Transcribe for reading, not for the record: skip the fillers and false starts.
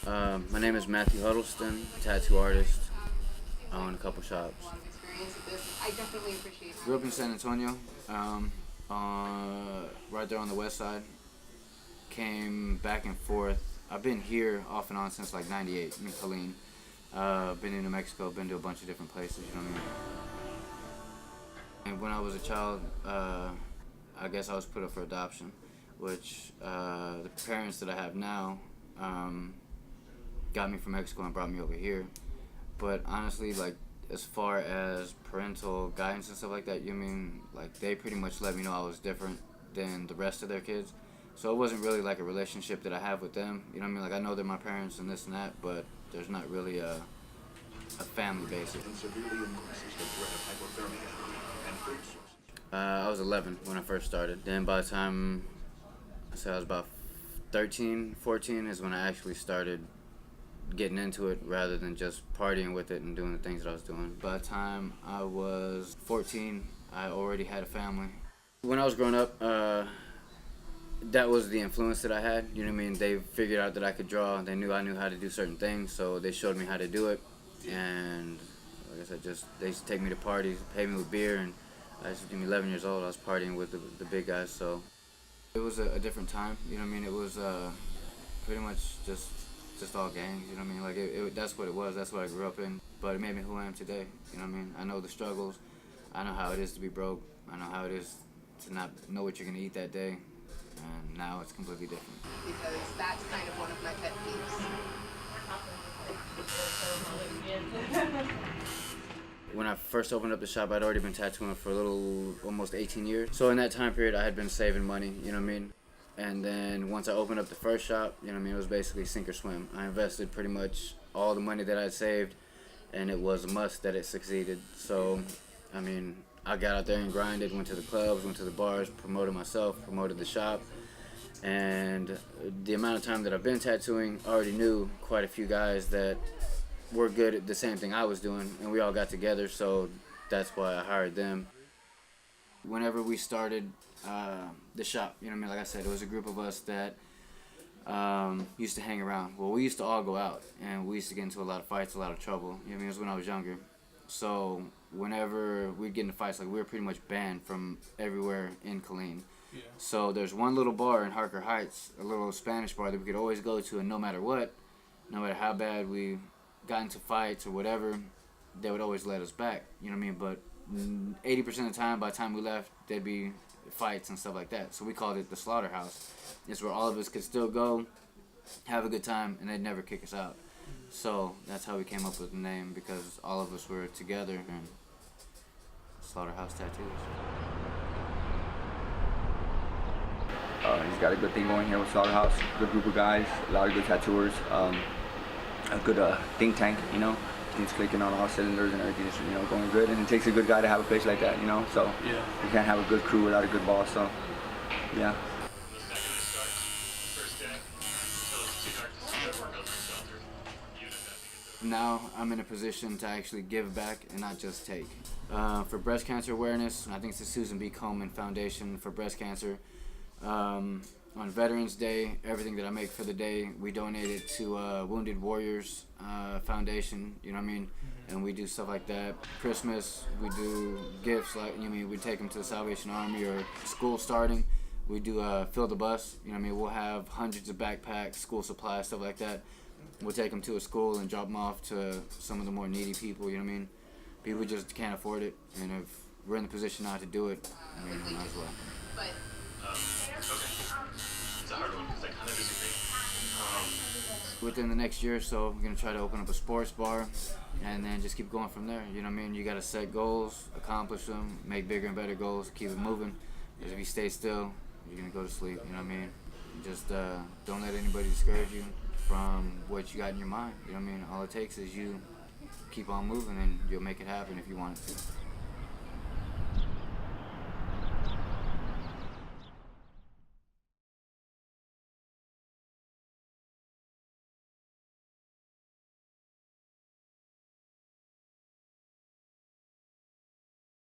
My name is Matthew Huddleston, tattoo artist. I own a couple shops. I definitely appreciate it. Grew up in San Antonio, right there on the west side. Came back and forth. I've been here off and on since like '98 in Colleen. Been in New Mexico, been to a bunch of different places, you know what I mean? And when I was a child, I guess I was put up for adoption, which the parents that I have now got me from Mexico and brought me over here. But honestly, like, as far as parental guidance and stuff like that, you mean, like, they pretty much let me know I was different than the rest of their kids. So it wasn't really like a relationship that I have with them. You know what I mean? Like, I know they're my parents and this and that, but there's not really a family basis. I was 11 when I first started. Then by the time I said I was about 13, 14 is when I actually started getting into it rather than just partying with it and doing the things that I was doing. By the time I was 14, I already had a family. When I was growing up, that was the influence that I had. You know what I mean? They figured out that I could draw. They knew I knew how to do certain things, so they showed me how to do it. And like I said, they used to take me to parties, pay me with beer, and I used to be 11 years old. I was partying with the big guys, so it was a different time. You know what I mean? It was pretty much just all gangs. You know what I mean? Like that's what it was. That's what I grew up in. But it made me who I am today. You know what I mean? I know the struggles. I know how it is to be broke. I know how it is to not know what you're gonna eat that day. And now it's completely different. Because that's kind of one of my pet peeves. When I first opened up the shop, I'd already been tattooing for almost 18 years. So in that time period, I had been saving money, you know what I mean? And then once I opened up the first shop, you know what I mean, it was basically sink or swim. I invested pretty much all the money that I'd saved, and it was a must that it succeeded. So, I mean, I got out there and grinded, went to the clubs, went to the bars, promoted myself, promoted the shop. And the amount of time that I've been tattooing, I already knew quite a few guys that were good at the same thing I was doing, and we all got together, so that's why I hired them. Whenever we started the shop, you know what I mean, like I said, it was a group of us that used to hang around. Well, we used to all go out, and we used to get into a lot of fights, a lot of trouble. You know what I mean? It was when I was younger. So whenever we'd get into fights, like, we were pretty much banned from everywhere in Colleen. Yeah. So there's one little bar in Harker Heights, a little Spanish bar that we could always go to, and no matter what, no matter how bad we got into fights or whatever, they would always let us back, you know what I mean? But 80% of the time, by the time we left, there'd be fights and stuff like that. So we called it the Slaughterhouse. It's where all of us could still go, have a good time, and they'd never kick us out. So that's how we came up with the name, because all of us were together in Slaughterhouse Tattoos. He's got a good thing going here with Slaughterhouse. Good group of guys, a lot of good tattooers, a good think tank, you know. He's clicking on all cylinders and everything's, you know, going good. And it takes a good guy to have a place like that, you know. So yeah, you can't have a good crew without a good boss. So yeah. Now I'm in a position to actually give back and not just take. For breast cancer awareness, I think it's the Susan B. Komen Foundation for Breast Cancer. On Veterans Day, everything that I make for the day, we donate it to Wounded Warriors Foundation, you know what I mean? And we do stuff like that. Christmas, we do gifts, like, you know what I mean, we take them to the Salvation Army or school starting. We do fill the bus, you know what I mean? We'll have hundreds of backpacks, school supplies, stuff like that. We'll take them to a school and drop them off to some of the more needy people, you know what I mean? People just can't afford it, and if we're in the position now to do it, I mean, might as well. It's a hard one because I kind of disagree. Within the next year or so, we're going to try to open up a sports bar and then just keep going from there. You know what I mean? You got to set goals, accomplish them, make bigger and better goals, keep it moving. Because if you stay still, you're going to go to sleep. You know what I mean? Just don't let anybody discourage you from what you got in your mind. You know what I mean? All it takes is you keep on moving and you'll make it happen if you want it to.